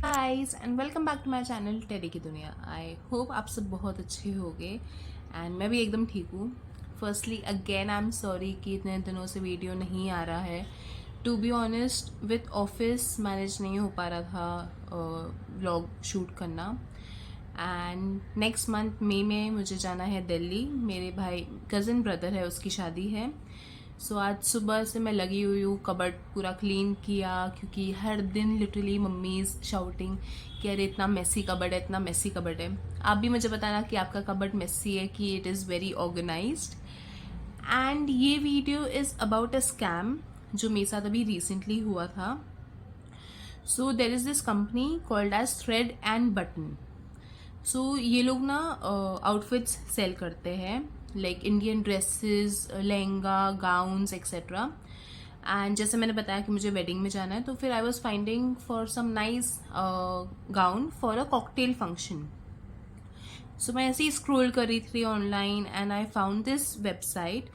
Guys and welcome back to my channel teddy की दुनिया। I hope आप सब बहुत अच्छे होंगे एंड मैं भी एकदम ठीक हूँ। Firstly again I am sorry कि इतने दिनों से वीडियो नहीं आ रहा है। To be honest with office manage नहीं हो पा रहा था व्लॉग शूट करना। एंड नेक्स्ट मंथ मई में मुझे जाना है दिल्ली, मेरे भाई कज़न ब्रदर है उसकी शादी है। सो आज सुबह से मैं लगी हुई हूँ, कबर्ड पूरा क्लीन किया क्योंकि हर दिन लिटरली मम्मीज़ शाउटिंग कि अरे इतना मेसी कबर्ड है, इतना मेसी कबर्ड है। आप भी मुझे बताना कि आपका कबर्ड मेसी है कि it is very organized. And ये video is about a scam जो मेरे साथ अभी रिसेंटली हुआ था। So there is this company called S thread and button. So ये लोग ना आउटफिट्स सेल करते हैं, like Indian dresses, lehenga, gowns etcetera. And जैसे मैंने बताया कि मुझे वेडिंग में जाना है, तो फिर I was finding for some nice gown for a cocktail function. So मैं ऐसे ही स्क्रोल कर रही थी online and I found this website.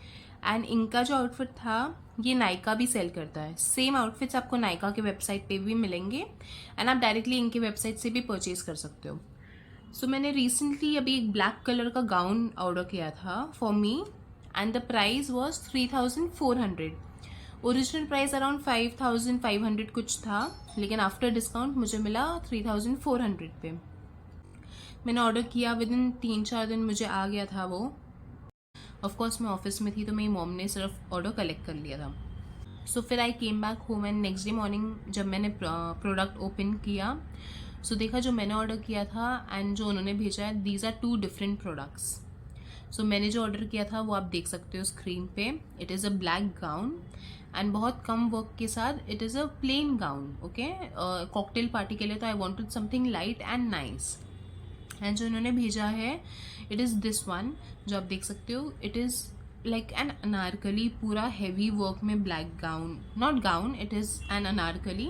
And इनका जो आउटफिट था ये नायका भी सेल करता है। सेम आउटफिट्स आपको नायका के वेबसाइट पे भी मिलेंगे एंड आप डायरेक्टली इनके वेबसाइट से भी परचेज कर सकते हो। सो मैंने रिसेंटली अभी एक ब्लैक कलर का गाउन ऑर्डर किया था for me and the price was 3400। Original price around 5500 कुछ था, लेकिन आफ्टर डिस्काउंट मुझे मिला 3400 पे। मैंने ऑर्डर किया, विद इन 3-4 दिन मुझे आ गया था वो। ऑफकोर्स मैं ऑफिस में थी तो मेरी मॉम ने सिर्फ ऑर्डर कलेक्ट कर लिया था। सो फिर I came back home and next day morning जब मैंने प्रोडक्ट ओपन किया, सो देखा जो मैंने ऑर्डर किया था एंड जो उन्होंने भेजा है, these are two different products. So मैंने जो ऑर्डर किया था वो आप देख सकते हो स्क्रीन पे। It is a black gown and बहुत कम वर्क के साथ it is a plain gown. Okay, cocktail party के लिए तो I wanted something light and nice. And जो इन्होंने भेजा है इट इज़ दिस वन, जो आप देख सकते हो। It is like an Anarkali, पूरा हैवी वर्क में black gown, not gown, it is an Anarkali.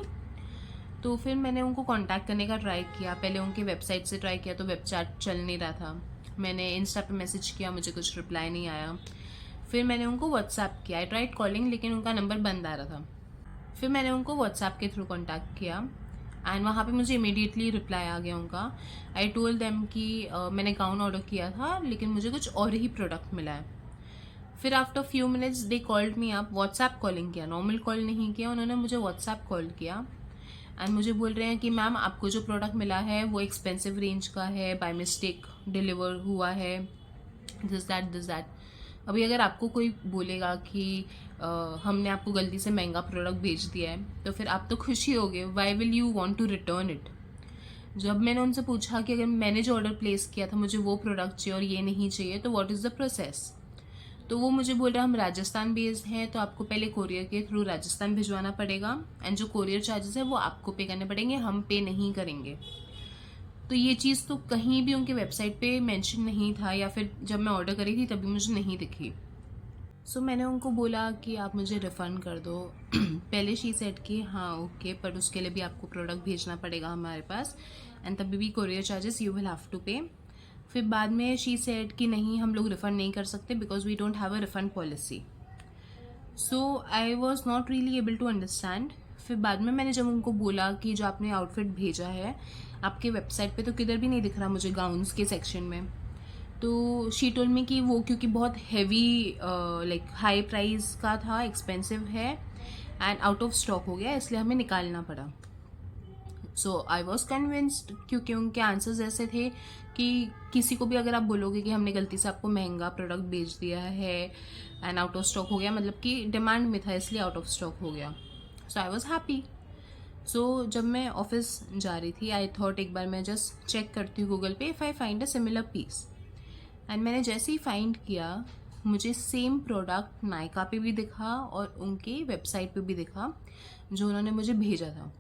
तो फिर मैंने उनको कांटेक्ट करने का ट्राई किया, पहले उनकी वेबसाइट से ट्राई किया तो वेब चैट चल नहीं रहा था। मैंने इंस्टा पे मैसेज किया, मुझे कुछ रिप्लाई नहीं आया। फिर मैंने उनको व्हाट्सएप किया, आई ट्राइड कॉलिंग लेकिन उनका नंबर बंद आ रहा था। फिर मैंने उनको व्हाट्सएप के थ्रू कांटेक्ट किया एंड वहाँ पे मुझे इमीडिएटली रिप्लाई आ गया उनका। आई टोल्ड देम कि मैंने गाउन ऑर्डर किया था लेकिन मुझे कुछ और ही प्रोडक्ट मिला है। फिर after few minutes they called me up, WhatsApp calling किया, नॉर्मल कॉल नहीं किया, उन्होंने मुझे व्हाट्सएप कॉल किया एंड मुझे बोल रहे हैं कि मैम आपको जो प्रोडक्ट मिला है वो एक्सपेंसिव रेंज का है, बाय मिस्टेक डिलीवर हुआ है, दिस दैट दिस दैट। अभी अगर आपको कोई बोलेगा कि हमने आपको गलती से महंगा प्रोडक्ट भेज दिया है तो फिर आप तो खुशी होगे, why will you want to return it. जब मैंने उनसे पूछा कि अगर मैंने जो ऑर्डर प्लेस किया था मुझे वो प्रोडक्ट चाहिए और ये नहीं चाहिए तो व्हाट इज़ द प्रोसेस, तो वो मुझे बोल रहा है हम राजस्थान बेस्ड हैं तो आपको पहले कोरियर के थ्रू राजस्थान भिजवाना पड़ेगा एंड जो कोरियर चार्जेस है वो आपको पे करने पड़ेंगे, हम पे नहीं करेंगे। तो ये चीज़ तो कहीं भी उनके वेबसाइट पे मेंशन नहीं था, या फिर जब मैं ऑर्डर करी थी तभी मुझे नहीं दिखी। सो मैंने उनको बोला कि आप मुझे रिफ़ंड कर दो। पहले शी सेड कि हाँ ओके, पर उसके लिए भी आपको प्रोडक्ट भेजना पड़ेगा हमारे पास एंड तभी भी courier charges you will have to pay. फिर बाद में शी सेड कि नहीं, हम लोग रिफ़ंड नहीं कर सकते because we don't have a refund policy. So I was not really able to understand. फिर बाद में मैंने जब उनको बोला कि जो आपने आउटफिट भेजा है आपके वेबसाइट पे तो किधर भी नहीं दिख रहा मुझे गाउन्स के सेक्शन में, तो शी टोल्ड मी कि वो क्योंकि बहुत हैवी लाइक हाई प्राइस का था, एक्सपेंसिव है एंड आउट ऑफ स्टॉक हो गया, इसलिए हमें निकालना पड़ा। सो आई वॉज कन्विंस्ड क्योंकि उनके आंसर्स ऐसे थे कि किसी को भी अगर आप बोलोगे कि हमने गलती से आपको महंगा प्रोडक्ट बेच दिया है एंड आउट ऑफ स्टॉक हो गया, मतलब कि डिमांड में था इसलिए आउट ऑफ स्टॉक हो गया। सो आई वॉज हैप्पी। सो जब मैं ऑफिस जा रही थी आई थॉट एक बार मैं जस्ट चेक करती हूँ गूगल पे if I find a similar piece. And मैंने जैसे ही फाइंड किया मुझे सेम प्रोडक्ट नायका पे भी दिखा और उनके वेबसाइट पे भी दिखा जो उन्होंने मुझे भेजा था।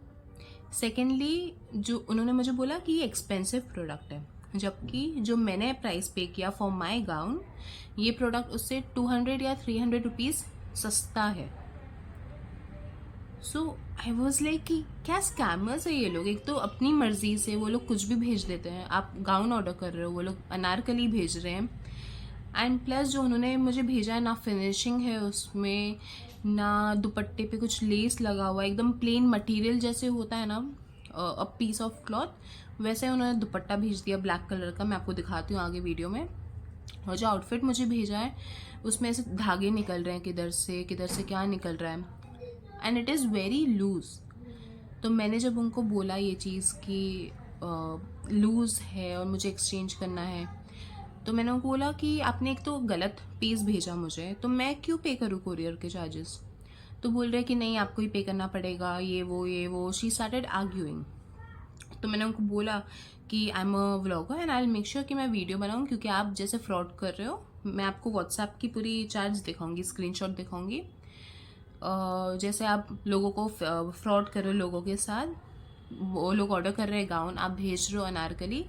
सेकेंडली जो उन्होंने मुझे बोला कि ये एक्सपेंसिव प्रोडक्ट है, जबकि जो मैंने प्राइस पे किया फॉर माई गाउन ये प्रोडक्ट उससे 200 या 300 रुपीज़ सस्ता है। सो आई वॉज लाइक कि क्या स्कैमर्स है ये लोग, एक तो अपनी मर्जी से वो लोग कुछ भी भेज देते हैं। आप गाउन ऑर्डर कर रहे हो, वो लोग अनारकली भेज रहे हैं एंड प्लस जो उन्होंने मुझे भेजा है ना फिनिशिंग है उसमें, ना दुपट्टे पे कुछ लेस लगा हुआ है, एकदम प्लेन मटेरियल जैसे होता है ना अ पीस ऑफ क्लॉथ, वैसे उन्होंने दुपट्टा भेज दिया ब्लैक कलर का। मैं आपको दिखाती हूँ आगे वीडियो में। और जो आउटफिट मुझे भेजा है उसमें ऐसे धागे निकल रहे हैं, किधर से क्या निकल रहा है, and it is very loose. तो मैंने जब उनको बोला ये चीज़ कि लूज़ है और मुझे एक्सचेंज करना है, तो मैंने उनको बोला कि आपने एक तो गलत पीस भेजा मुझे, तो मैं क्यों पे करूँ कोरियर के चार्जेस। तो बोल रहे कि नहीं आपको ही पे करना पड़ेगा, ये वो शी स्टार्टेड आर्ग्यूइंग। तो मैंने उनको बोला कि I am a vlogger and I will make sure कि मैं वीडियो बनाऊँ, क्योंकि आप जैसे फ्रॉड कर रहे हो। मैं आपको व्हाट्सएप की पूरी चार्ज दिखाऊंगी, स्क्रीनशॉट दिखाऊंगी। जैसे आप लोगों को फ्रॉड कर रहे हो लोगों के साथ, वो लोग ऑर्डर कर रहे हैं गाउन, आप भेज रहे हो Anarkali,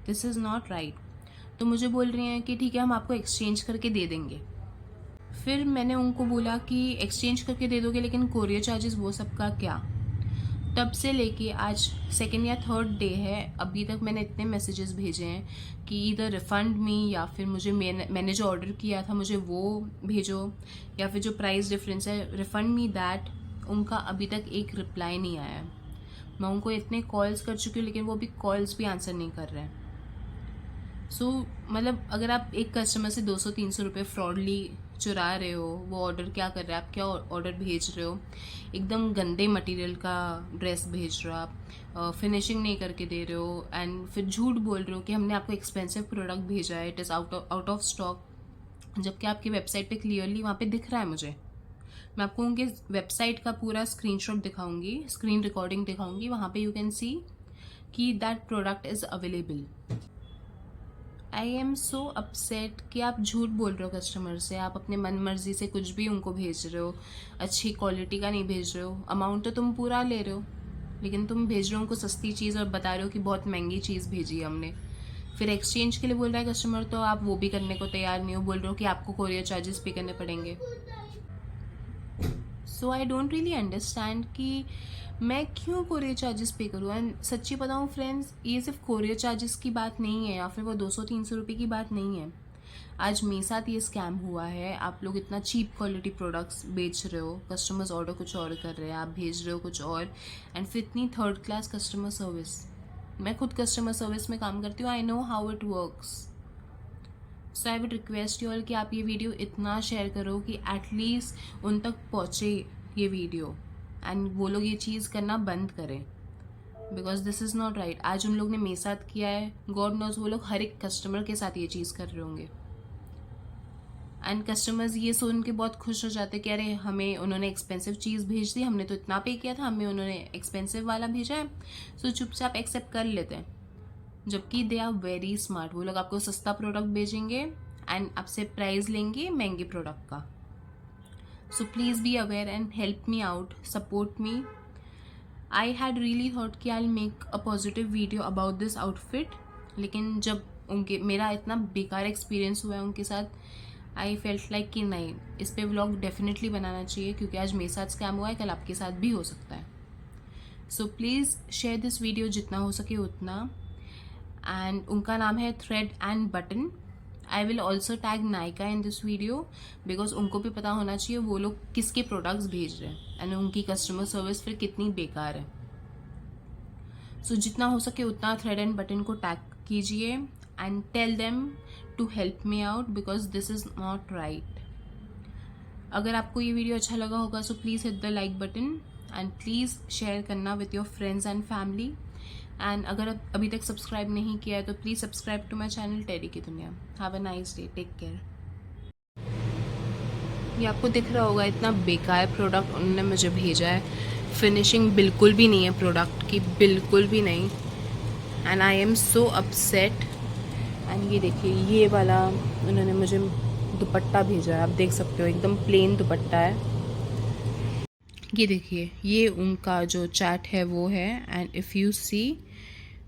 this is not right. तो मुझे बोल रही हैं कि ठीक है हम आपको एक्सचेंज करके दे देंगे। फिर मैंने उनको बोला कि एक्सचेंज करके दे दोगे लेकिन कोरियर चार्जेस वो सब का क्या। तब से लेके आज सेकेंड या थर्ड डे है, अभी तक मैंने इतने मैसेजेस भेजे हैं कि इधर रिफ़ंड मी, या फिर मुझे मैंने जो ऑर्डर किया था मुझे वो भेजो, या फिर जो प्राइस डिफरेंस है रिफ़ंड मी दैट। उनका अभी तक एक रिप्लाई नहीं आया है। मैं उनको इतने कॉल्स कर चुकी हूँ लेकिन वो भी कॉल्स भी आंसर नहीं कर रहे हैं। मतलब अगर आप एक कस्टमर से 200-300 रुपये फ्रॉडली चुरा रहे हो, वो ऑर्डर क्या कर रहे हैं, आप क्या ऑर्डर भेज रहे हो, एकदम गंदे मटेरियल का ड्रेस भेज रहे हो आप, फिनिशिंग नहीं करके दे रहे हो, एंड फिर झूठ बोल रहे हो कि हमने आपको एक्सपेंसिव प्रोडक्ट भेजा है, it is out of stock, जबकि आपकी वेबसाइट पे क्लियरली वहाँ पे दिख रहा है मुझे। मैं आपको उनके वेबसाइट का पूरा स्क्रीनशॉट दिखाऊंगी, स्क्रीन रिकॉर्डिंग दिखाऊंगी, वहाँ पे यू कैन सी कि that product is available. I am so upset कि आप झूठ बोल रहे हो कस्टमर से, आप अपने मन मर्जी से कुछ भी उनको भेज रहे हो, अच्छी क्वालिटी का नहीं भेज रहे हो। अमाउंट तो तुम पूरा ले रहे हो लेकिन तुम भेज रहे हो उनको सस्ती चीज़ और बता रहे हो कि बहुत महंगी चीज़ भेजी है हमने। फिर एक्सचेंज के लिए बोल रहा है कस्टमर, तो आप वो भी करने को तैयार नहीं हो, बोल रहे हो कि आपको कोरियर चार्जेस पे करने पड़ेंगे। सो आई डोंट रियली अंडरस्टैंड कि मैं क्यों कोरियर चार्जेस पे करूँ। एंड सच्ची बताऊँ फ्रेंड्स, ये सिर्फ कोरियर चार्जेस की बात नहीं है, या फिर वो 200-300 रुपये की बात नहीं है। आज मेरे साथ ये स्कैम हुआ है। आप लोग इतना चीप क्वालिटी प्रोडक्ट्स बेच रहे हो, कस्टमर्स ऑर्डर कुछ और कर रहे हैं, आप भेज रहे हो कुछ और, एंड फिर इतनी थर्ड क्लास कस्टमर सर्विस। मैं खुद कस्टमर सर्विस में काम करती हूँ, I know how it works. So I would request you all कि आप ये वीडियो इतना शेयर करो कि एटलीस्ट उन तक पहुँचे ये वीडियो, एंड वो लोग ये चीज़ करना बंद करें, because this is not right. आज उन लोग ने मेरे साथ किया है, गॉड नोज वो लोग हर एक कस्टमर के साथ ये चीज़ कर रहे होंगे। एंड कस्टमर्स ये सुन के बहुत खुश हो जाते कि अरे हमें उन्होंने एक्सपेंसिव चीज़ भेज दी, हमने तो इतना पे किया था, हमें उन्होंने एक्सपेंसिव वाला भेजा है, सो चुपचाप एक्सेप्ट कर लेते हैं। जबकि दे आर वेरी स्मार्ट, वो लोग आपको सस्ता प्रोडक्ट भेजेंगे एंड आपसे प्राइस लेंगे महंगे प्रोडक्ट का। So please be aware and help me out, support me. I had really thought कि I will make a positive video about this outfit, लेकिन जब मेरा इतना बेकार एक्सपीरियंस हुआ है उनके साथ, आई फेल्ट लाइक कि नहीं, इस पे व्लॉग डेफिनेटली बनाना चाहिए, क्योंकि आज मेरे साथ स्कैम हुआ है, कल आपके साथ भी हो सकता है। So please share this video जितना हो सके उतना। एंड उनका नाम है thread and button. I will also tag Nykaa in this video, because उनको भी पता होना चाहिए वो लोग किसके प्रोडक्ट्स भेज रहे हैं एंड उनकी कस्टमर सर्विस फिर कितनी बेकार है। सो जितना हो सके उतना थ्रेड एंड बटन को टैग कीजिए and tell them to help me out, because this is not right. अगर आपको ये वीडियो अच्छा लगा होगा so please hit the like button and please share करना with your friends and family. And अगर अभी तक सब्सक्राइब नहीं किया है तो please subscribe to my channel teddy की दुनिया। Have a nice day, take care. ये आपको दिख रहा होगा इतना बेकार प्रोडक्ट उन्होंने मुझे भेजा है, फिनिशिंग बिल्कुल भी नहीं है प्रोडक्ट की, बिल्कुल भी नहीं। And I am so upset. And ये देखिए ये वाला उन्होंने मुझे दुपट्टा भेजा है, आप देख सकते हो एकदम प्लेन दुपट्टा है। ये देखिए ये उनका जो चैट है वो है, एंड इफ़ यू सी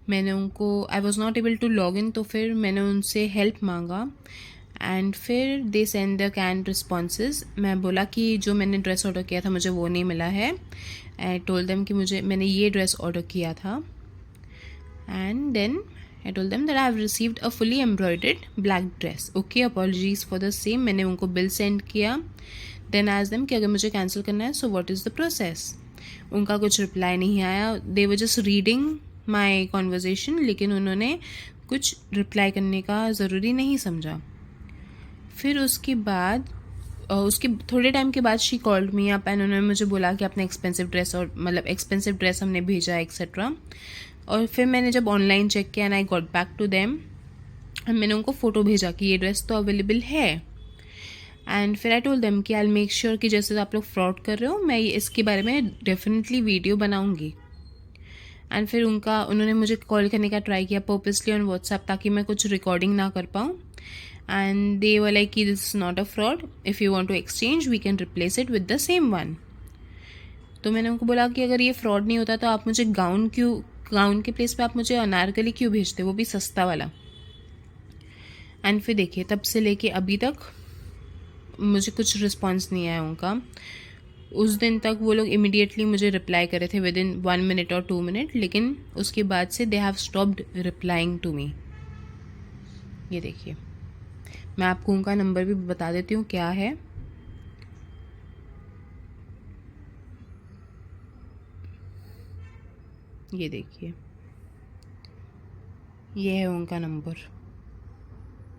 मैंने उनको, I was not able to log in, तो फिर मैंने उनसे हेल्प मांगा एंड फिर they send the canned responses. मैं बोला कि जो मैंने ड्रेस ऑर्डर किया था मुझे वो नहीं मिला है। आई टोल्ड देम कि मैंने ये ड्रेस ऑर्डर किया था, and then I told them that I have received a fully embroidered black dress. Okay, apologies for the same. मैंने उनको बिल सेंड किया, then asked them कि अगर मुझे कैंसिल करना है so what is the process. उनका कुछ रिप्लाई नहीं आया। They were just reading my conversation, लेकिन उन्होंने कुछ रिप्लाई करने का ज़रूरी नहीं समझा। फिर उसके बाद उसके थोड़े टाइम के बाद she called me up and उन्होंने मुझे बोला कि अपने एक्सपेंसिव ड्रेस और मतलब एक्सपेंसिव ड्रेस हमने भेजा एक्सेट्रा। और फिर मैंने जब ऑनलाइन चेक किया and I got back to them, मैंने उनको फ़ोटो भेजा कि ये ड्रेस तो अवेलेबल है। एंड फिर आई टोल्ड देम कि आई मेक श्योर कि जैसे आप लोग फ्रॉड कर रहे हो, मैं इसके बारे में डेफिनेटली वीडियो बनाऊंगी। एंड फिर उन्होंने मुझे कॉल करने का ट्राई किया पर्पसली ऑन व्हाट्सएप, ताकि मैं कुछ रिकॉर्डिंग ना कर पाऊँ। एंड दे वर लाइक कि this is not a fraud, if you want to exchange we can replace it with the same one. तो मैंने उनको बोला कि अगर ये फ्रॉड नहीं होता तो आप मुझे गाउन के प्लेस पे आप मुझे अनारकली क्यों भेजते, वो भी सस्ता वाला। एंड फिर देखिए तब से लेके अभी तक मुझे कुछ रिस्पॉन्स नहीं आया उनका। उस दिन तक वो लोग इमिडिएटली मुझे रिप्लाई करे थे विद इन 1 मिनट और 2 मिनट, लेकिन उसके बाद से they have stopped replying to me. ये देखिए, मैं आपको उनका नंबर भी बता देती हूँ क्या है। ये देखिए, ये है उनका नंबर।